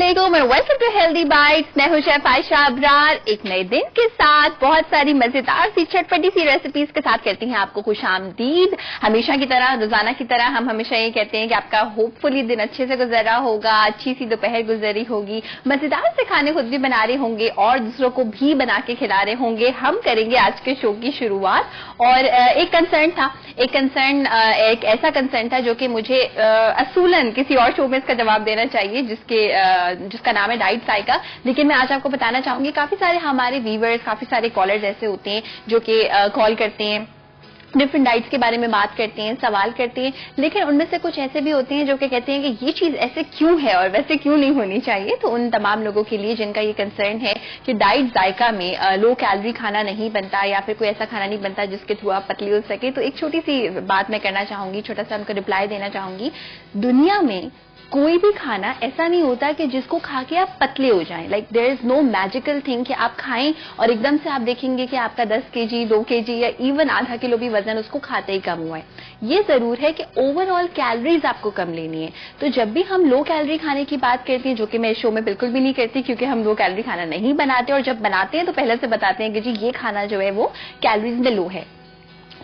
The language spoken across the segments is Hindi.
अस्सलामुअलैकुम और वेलकम टू हेल्दी बाइट्स। मैं हूं शेफ आयशा अबरार। एक नए दिन के साथ बहुत सारी मजेदार सी चटपटी सी रेसिपीज के साथ कहती हैं आपको खुशामदीद। हमेशा की तरह, रोजाना की तरह हम हमेशा ये कहते हैं कि आपका होपफुली दिन अच्छे से गुजर रहा होगा, अच्छी सी दोपहर गुजरी होगी, मजेदार से खाने खुद भी बना रहे होंगे और दूसरों को भी बना के खिला रहे होंगे। हम करेंगे आज के शो की शुरुआत और एक ऐसा कंसर्न था जो कि मुझे असूलन किसी और शो में इसका जवाब देना चाहिए जिसका नाम है डाइट साइका। लेकिन मैं आज आपको बताना चाहूंगी, काफी सारे हमारे व्यूअर्स, काफी सारे कॉलर्स ऐसे होते हैं जो कि कॉल करते हैं, डिफरेंट डाइट्स के बारे में बात करते हैं, सवाल करते हैं, लेकिन उनमें से कुछ ऐसे भी होते हैं जो कि कहते हैं कि ये चीज ऐसे क्यों है और वैसे क्यों नहीं होनी चाहिए। तो उन तमाम लोगों के लिए जिनका ये कंसर्न है कि डाइट जायका में लो कैलोरी खाना नहीं बनता या फिर कोई ऐसा खाना नहीं बनता जिसके थ्रू आप पतली हो सके, तो एक छोटी सी बात मैं करना चाहूंगी, छोटा सा उनको रिप्लाई देना चाहूंगी। दुनिया में कोई भी खाना ऐसा नहीं होता कि जिसको खा के आप पतले हो जाएं। Like there is no magical thing कि आप खाएं और एकदम से आप देखेंगे कि आपका 10 केजी, 2 केजी या इवन आधा किलो भी वजन उसको खाते ही कम हुआ है। ये जरूर है कि ओवरऑल कैलोरीज आपको कम लेनी है। तो जब भी हम लो कैलोरी खाने की बात करते हैं, जो कि मैं इस शो में बिल्कुल भी नहीं करती क्योंकि हम लो कैलोरी खाना नहीं बनाते, और जब बनाते हैं तो पहले से बताते हैं कि जी ये खाना जो है वो कैलोरीज में लो है।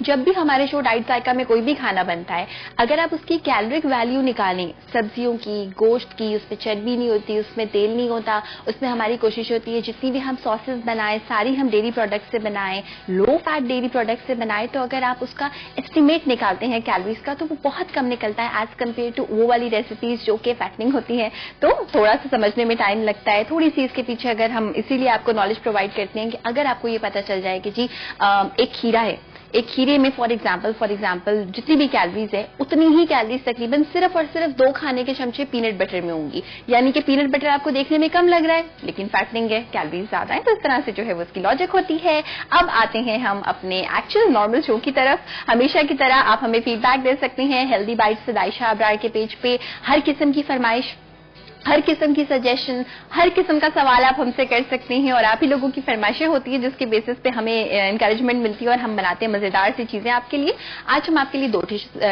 जब भी हमारे शो डाइट जायका में कोई भी खाना बनता है, अगर आप उसकी कैलोरिक वैल्यू निकालें, सब्जियों की, गोश्त की, उसमें चर्बी नहीं होती, उसमें तेल नहीं होता, उसमें हमारी कोशिश होती है जितनी भी हम सॉसेस बनाएं सारी हम डेयरी प्रोडक्ट से बनाएं, लो फैट डेयरी प्रोडक्ट से बनाएं, तो अगर आप उसका एस्टिमेट निकालते हैं कैलोरीज का तो वो बहुत कम निकलता है एज कम्पेयर टू वो वाली रेसिपीज जो कि फैटनिंग होती है। तो थोड़ा सा समझने में टाइम लगता है, थोड़ी सी इसके पीछे अगर हम इसीलिए आपको नॉलेज प्रोवाइड करते हैं कि अगर आपको ये पता चल जाए कि जी एक खीरा है, एक खीरे में फॉर एग्जाम्पल जितनी भी कैलोरीज है उतनी ही कैलोरीज तकरीबन सिर्फ और सिर्फ 2 खाने के चमचे पीनट बटर में होंगी। यानी कि पीनट बटर आपको देखने में कम लग रहा है लेकिन फैटनिंग है, कैलोरीज ज्यादा है। तो इस तरह से जो है वो उसकी लॉजिक होती है। अब आते हैं हम अपने एक्चुअल नॉर्मल शो की तरफ। हमेशा की तरह आप हमें फीडबैक दे सकते हैं healthy bytes with Ayesha Abrar के पेज पे। हर किस्म की फरमाइश, हर किस्म की सजेशन, हर किस्म का सवाल आप हमसे कर सकते हैं और आप ही लोगों की फरमाइशें होती है जिसके बेसिस पे हमें एनकरेजमेंट मिलती है और हम बनाते हैं मजेदार सी चीजें आपके लिए। आज हम आपके लिए 2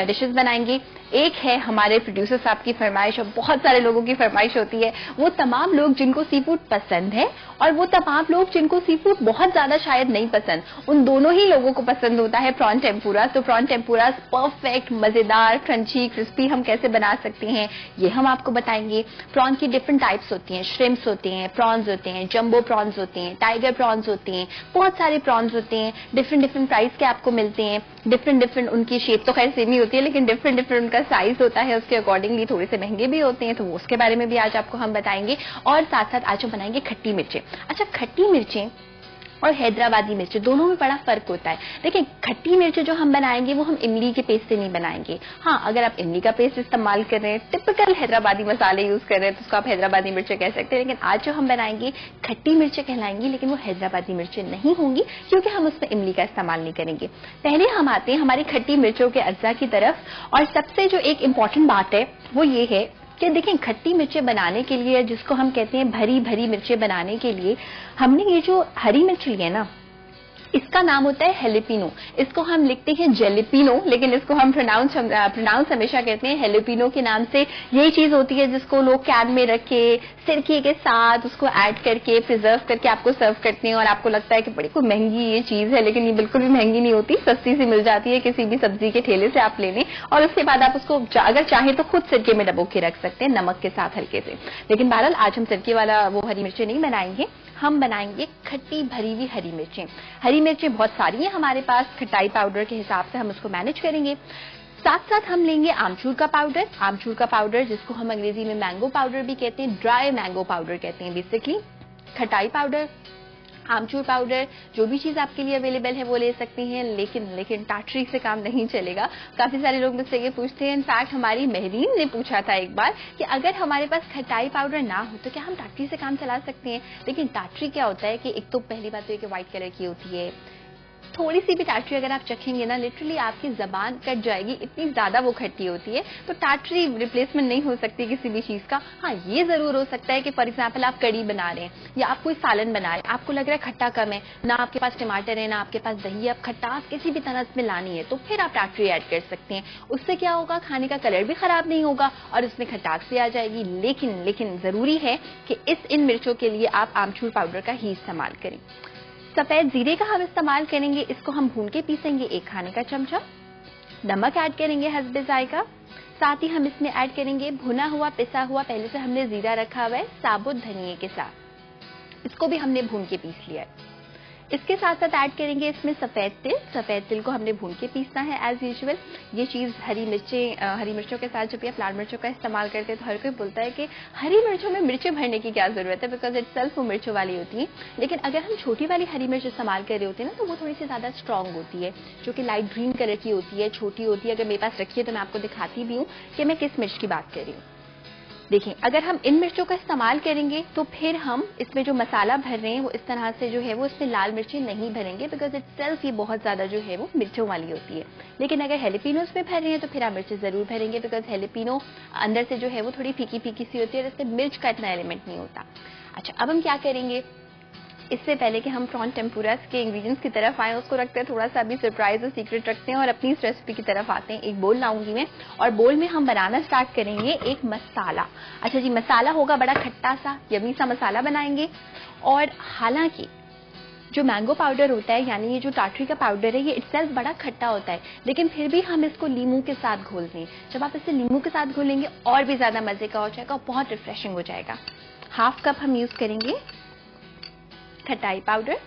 डिशेस बनाएंगे। एक है हमारे प्रोड्यूसर साहब की फरमाइश और बहुत सारे लोगों की फरमाइश होती है, वो तमाम लोग जिनको सी फूड पसंद है और वो तमाम लोग जिनको सी फूड बहुत ज्यादा शायद नहीं पसंद, उन दोनों ही लोगों को पसंद होता है प्रॉन टेम्पुरा। तो प्रॉन टेम्पुरा परफेक्ट, मजेदार, क्रंची, क्रिस्पी हम कैसे बना सकते हैं ये हम आपको बताएंगे। प्रॉन की डिफरेंट टाइप्स होती हैं, श्रिम्प्स होते हैं, प्रॉन्स होते हैं, जंबो प्रॉन्स होते हैं, टाइगर प्रॉन्स होते हैं, बहुत सारे प्रॉन्स होते हैं, डिफरेंट प्राइस के आपको मिलते हैं। डिफरेंट उनकी शेप तो खैर सेम ही होती है लेकिन डिफरेंट उनका साइज होता है, उसके अकॉर्डिंगली थोड़े से महंगे भी होते हैं, तो उसके बारे में भी आज आपको हम बताएंगे। और साथ साथ आज हम बनाएंगे खट्टी मिर्चें। अच्छा, खट्टी मिर्चें और हैदराबादी मिर्चें दोनों में बड़ा फर्क होता है। देखिए, खट्टी मिर्चें जो हम बनाएंगे वो हम इमली के पेस्ट से नहीं बनाएंगे। हाँ, अगर आप इमली का पेस्ट इस्तेमाल कर रहे हैं, टिपिकल हैदराबादी मसाले यूज कर रहे हैं, तो उसको आप हैदराबादी मिर्चें कह सकते हैं। लेकिन आज जो हम बनाएंगे खट्टी मिर्चें कहलाएंगी, लेकिन वो हैदराबादी मिर्चें नहीं होंगी क्योंकि हम उसमें इमली का इस्तेमाल नहीं करेंगे। पहले हम आते हैं हमारी खट्टी मिर्चों के अज्जा की तरफ। और सबसे जो एक इम्पॉर्टेंट बात है वो ये है कि देखें, खट्टी मिर्चें बनाने के लिए, जिसको हम कहते हैं भरी भरी मिर्चें बनाने के लिए, हमने ये जो हरी मिर्च ली है ना, इसका नाम होता है हेलिपिनो। इसको हम लिखते हैं जेलिपिनो, लेकिन इसको हम प्रोनाउंस हमेशा करते हैं हेलिपिनो के नाम से। यही चीज होती है जिसको लोग कैन में रख के सिरके के साथ उसको ऐड करके प्रिजर्व करके आपको सर्व करते हैं और आपको लगता है कि बड़ी कोई महंगी ये चीज है, लेकिन ये बिल्कुल भी महंगी नहीं होती, सस्ती सी मिल जाती है, किसी भी सब्जी के ठेले से आप ले लें और उसके बाद आप उसको अगर चाहे तो खुद सिरके में डबो के रख सकते हैं नमक के साथ हल्के से। लेकिन बहरहाल आज हम सिरके वाला वो हरी मिर्चें नहीं बनाएंगे, हम बनाएंगे खट्टी भरी हुई हरी मिर्चें। हरी मिर्चें बहुत सारी हैं हमारे पास, खटाई पाउडर के हिसाब से हम उसको मैनेज करेंगे। साथ साथ हम लेंगे आमचूर का पाउडर जिसको हम अंग्रेजी में मैंगो पाउडर भी कहते हैं, ड्राई मैंगो पाउडर कहते हैं बेसिकली। खटाई पाउडर, आमचूर पाउडर, जो भी चीज आपके लिए अवेलेबल है वो ले सकती हैं, लेकिन टाटरी से काम नहीं चलेगा। काफी सारे लोग मुझसे ये पूछते हैं, इनफैक्ट हमारी महरीन ने पूछा था एक बार कि अगर हमारे पास खटाई पाउडर ना हो तो क्या हम टाटरी से काम चला सकते हैं। लेकिन टाटरी क्या होता है कि एक तो पहली बात तो ये कि व्हाइट कलर की होती है, थोड़ी सी भी टाटरी अगर आप चखेंगे ना, लिटरली आपकी जबान कट जाएगी, इतनी ज्यादा वो खट्टी होती है। तो टाटरी रिप्लेसमेंट नहीं हो सकती किसी भी चीज का। हाँ, ये जरूर हो सकता है कि फॉर एग्जाम्पल आप कड़ी बना रहे हैं या आप कोई सालन बना रहे हैं, आपको लग रहा है खट्टा कम है, ना आपके पास टमाटर है ना आपके पास दही है, आप खट्टास किसी भी तरह में लानी है, तो फिर आप टाटरी ऐड कर सकते हैं। उससे क्या होगा, खाने का कलर भी खराब नहीं होगा और उसमें खटास भी आ जाएगी। लेकिन जरूरी है कि इन मिर्चों के लिए आप आमचूर पाउडर का ही इस्तेमाल करें। सफेद जीरे का हम इस्तेमाल करेंगे, इसको हम भून के पीसेंगे 1 खाने का चमचा। नमक ऐड करेंगे हस्बे जायका। साथ ही हम इसमें ऐड करेंगे भुना हुआ पिसा हुआ, पहले से हमने जीरा रखा हुआ है, साबुत धनिए के साथ, इसको भी हमने भून के पीस लिया है। इसके साथ साथ ऐड करेंगे इसमें सफेद तिल। सफेद तिल को हमने भून के पीसना है एज यूजुअल। ये चीज हरी मिर्चों के साथ जब ये लाल मिर्चों का इस्तेमाल करते हैं तो हर कोई बोलता है कि हरी मिर्चों में मिर्चें भरने की क्या जरूरत है, बिकॉज इट सेल्फ वो मिर्चों वाली होती है। लेकिन अगर हम छोटी वाली हरी मिर्च इस्तेमाल कर रहे होते हैं ना, तो वो थोड़ी सी ज्यादा स्ट्रांग होती है, जो कि लाइट ग्रीन कलर की होती है, छोटी होती है। अगर मेरे पास रखी है तो मैं आपको दिखाती भी हूँ कि मैं किस मिर्च की बात कर रही हूँ। देखिए, अगर हम इन मिर्चों का इस्तेमाल करेंगे तो फिर हम इसमें जो मसाला भर रहे हैं वो इस तरह से जो है वो इसमें लाल मिर्चें नहीं भरेंगे, बिकॉज इट सेल्फ ये बहुत ज्यादा जो है वो मिर्चों वाली होती है। लेकिन अगर हेलिपिनोस में भर रहे हैं तो फिर आप मिर्चें जरूर भरेंगे, बिकॉज हेलिपिनो अंदर से जो है वो थोड़ी फीकी फीकी सी होती है और इसमें मिर्च का इतना एलिमेंट नहीं होता। अच्छा, अब हम क्या करेंगे, इससे पहले कि हम प्रॉन टेम्पुरा के इंग्रेडिएंट्स की तरफ आए, उसको रखते हैं थोड़ा सा अभी सरप्राइज और सीक्रेट रखते हैं और अपनी इस रेसिपी की तरफ आते हैं। एक बोल लाऊंगी मैं और बोल में हम बनाना स्टार्ट करेंगे एक मसाला। अच्छा जी, मसाला होगा बड़ा खट्टा सा, यमी सा मसाला बनाएंगे। और हालांकि जो मैंगो पाउडर होता है, यानी ये जो टाटरी का पाउडर है, ये इटसेल्फ बड़ा खट्टा होता है, लेकिन फिर भी हम इसको लीमू के साथ घोल दें। जब आप इसे लीमू के साथ घोलेंगे और भी ज्यादा मजे का हो जाएगा और बहुत रिफ्रेशिंग हो जाएगा। 1/2 कप हम यूज करेंगे खटाई पाउडर।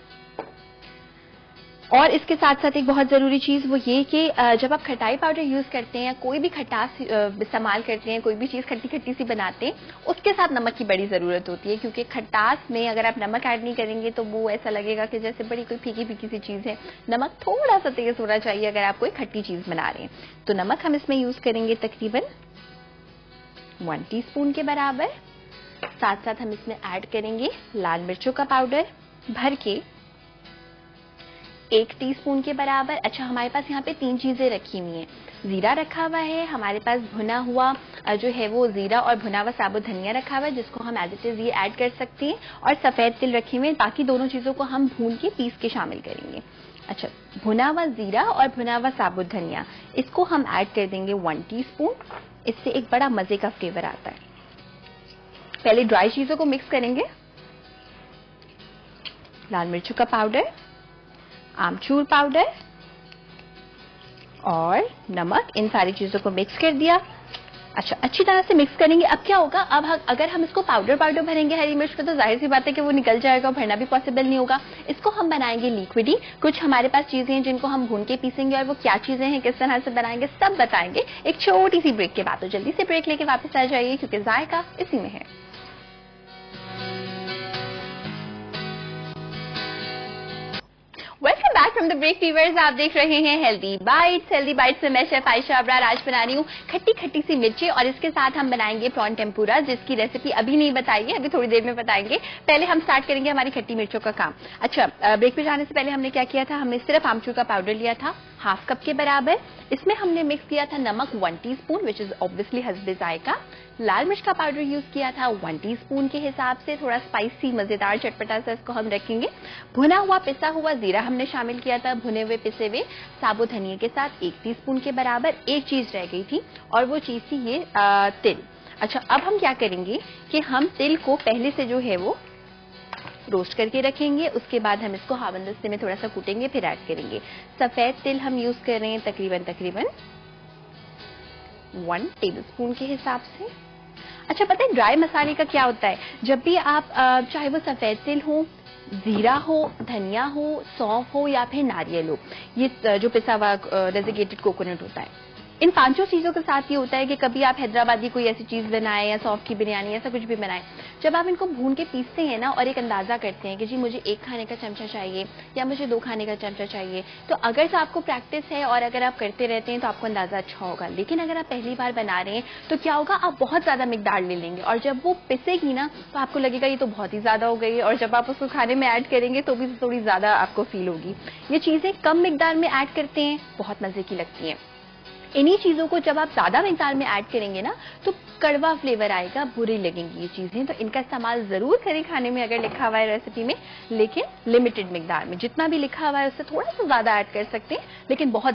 और इसके साथ साथ एक बहुत जरूरी चीज वो ये कि जब आप खटाई पाउडर यूज करते हैं या कोई भी खटास इस्तेमाल करते हैं, कोई भी चीज खट्टी खट्टी सी बनाते हैं, उसके साथ नमक की बड़ी जरूरत होती है, क्योंकि खटास में अगर आप नमक ऐड नहीं करेंगे तो वो ऐसा लगेगा कि जैसे बड़ी कोई फीकी फीकी सी चीज है। नमक थोड़ा सा तेज होना चाहिए अगर आप कोई खट्टी चीज बना रहे हैं। तो नमक हम इसमें यूज करेंगे तकरीबन 1 टीस्पून के बराबर। साथ साथ हम इसमें ऐड करेंगे लाल मिर्चों का पाउडर भर के 1 टीस्पून के बराबर। अच्छा, हमारे पास यहाँ पे 3 चीजें रखी हुई हैं। जीरा रखा हुआ है हमारे पास, भुना हुआ जो है वो जीरा और भुना हुआ साबुत धनिया रखा हुआ है, जिसको हम एज इट इज ये ऐड कर सकते हैं। और सफेद तिल रखे हुए हैं। बाकी दोनों चीजों को हम भून के पीस के शामिल करेंगे। अच्छा, भुना हुआ जीरा और भुना हुआ साबुत धनिया, इसको हम ऐड कर देंगे 1 टीस्पून। इससे एक बड़ा मजे का फ्लेवर आता है। पहले ड्राई चीजों को मिक्स करेंगे, लाल मिर्चों का पाउडर, आमचूर पाउडर और नमक, इन सारी चीजों को मिक्स कर दिया। अच्छा, अच्छी तरह से मिक्स करेंगे। अब क्या होगा, अब अगर हम इसको पाउडर भरेंगे हरी मिर्च का, तो जाहिर सी बात है कि वो निकल जाएगा और भरना भी पॉसिबल नहीं होगा। इसको हम बनाएंगे लिक्विडी। कुछ हमारे पास चीजें हैं जिनको हम भून के पीसेंगे, और वो क्या चीजें हैं, किस तरह से बनाएंगे, सब बताएंगे एक छोटी सी ब्रेक के बाद। तो जल्दी से ब्रेक लेके वापस आ जाइए, क्योंकि जायका इसी में है। Welcome back from the break viewers. आप देख रहे हैं हेल्दी बाइट्स। हेल्दी बाइट्स में मैं शेफ आयशा अबरार आज बना रही हूँ खट्टी खट्टी सी मिर्ची, और इसके साथ हम बनाएंगे प्रॉन टेम्पुरा, जिसकी रेसिपी अभी नहीं बताई है, अभी थोड़ी देर में बताएंगे। पहले हम स्टार्ट करेंगे हमारी खट्टी मिर्चों का काम। अच्छा, ब्रेक पे जाने से पहले हमने क्या किया था, हमने सिर्फ आमचूर का पाउडर लिया था 1/2 कप के बराबर। इसमें हमने मिक्स किया था नमक 1 टीस्पून, विच इज ऑब्वियसली हस्बे जायका। लाल मिर्च का पाउडर यूज किया था 1 टीस्पून के हिसाब से, थोड़ा स्पाइसी मजेदार चटपटा सा इसको हम रखेंगे। भुना हुआ पिसा हुआ जीरा हमने शामिल किया था भुने हुए पिसे हुए साबुत धनिया के साथ 1 टीस्पून के बराबर। एक चीज रह गई थी और वो चीज थी ये तिल। अच्छा, अब हम क्या करेंगे कि हम तिल को पहले से जो है वो रोस्ट करके रखेंगे, उसके बाद हम इसको हावंदस्ते में थोड़ा सा कूटेंगे, फिर ऐड करेंगे। सफेद तिल हम यूज कर रहे हैं तकरीबन 1 टेबलस्पून के हिसाब से। अच्छा, पता है ड्राई मसाले का क्या होता है, जब भी आप चाहे वो सफेद तिल हो, जीरा हो, धनिया हो, सौंफ हो या फिर नारियल हो, ये जो पिसा हुआ डेजिकेटेड कोकोनट होता है, इन पांचों चीजों के साथ ये होता है कि कभी आप हैदराबादी कोई ऐसी चीज बनाएं या सौंफ की बिरयानी ऐसा कुछ भी बनाएं, जब आप इनको भून के पीसते हैं ना और एक अंदाजा करते हैं कि जी मुझे 1 खाने का चमचा चाहिए या मुझे 2 खाने का चमचा चाहिए, तो अगर से आपको प्रैक्टिस है और अगर आप करते रहते हैं तो आपको अंदाजा अच्छा होगा। लेकिन अगर आप पहली बार बना रहे हैं तो क्या होगा, आप बहुत ज्यादा मिकदार ले लेंगे और जब वो पिसेगी ना तो आपको लगेगा ये तो बहुत ही ज्यादा हो गई है, और जब आप उसको खाने में ऐड करेंगे तो भी थोड़ी ज्यादा आपको फील होगी। ये चीजें कम मिकदार में ऐड करते हैं, बहुत मजे की लगती हैं। इन्हीं चीजों को जब आप ज्यादा मिकदार में ऐड करेंगे ना तो कड़वा फ्लेवर आएगा, बुरी लगेंगी ये चीजें। तो इनका इस्तेमाल जरूर करें खाने में अगर लिखा हुआ है रेसिपी में, लेकिन लिमिटेड मिकदार में। जितना भी लिखा हुआ है उससे थोड़ा सा ज्यादा ऐड कर सकते हैं, लेकिन बहुत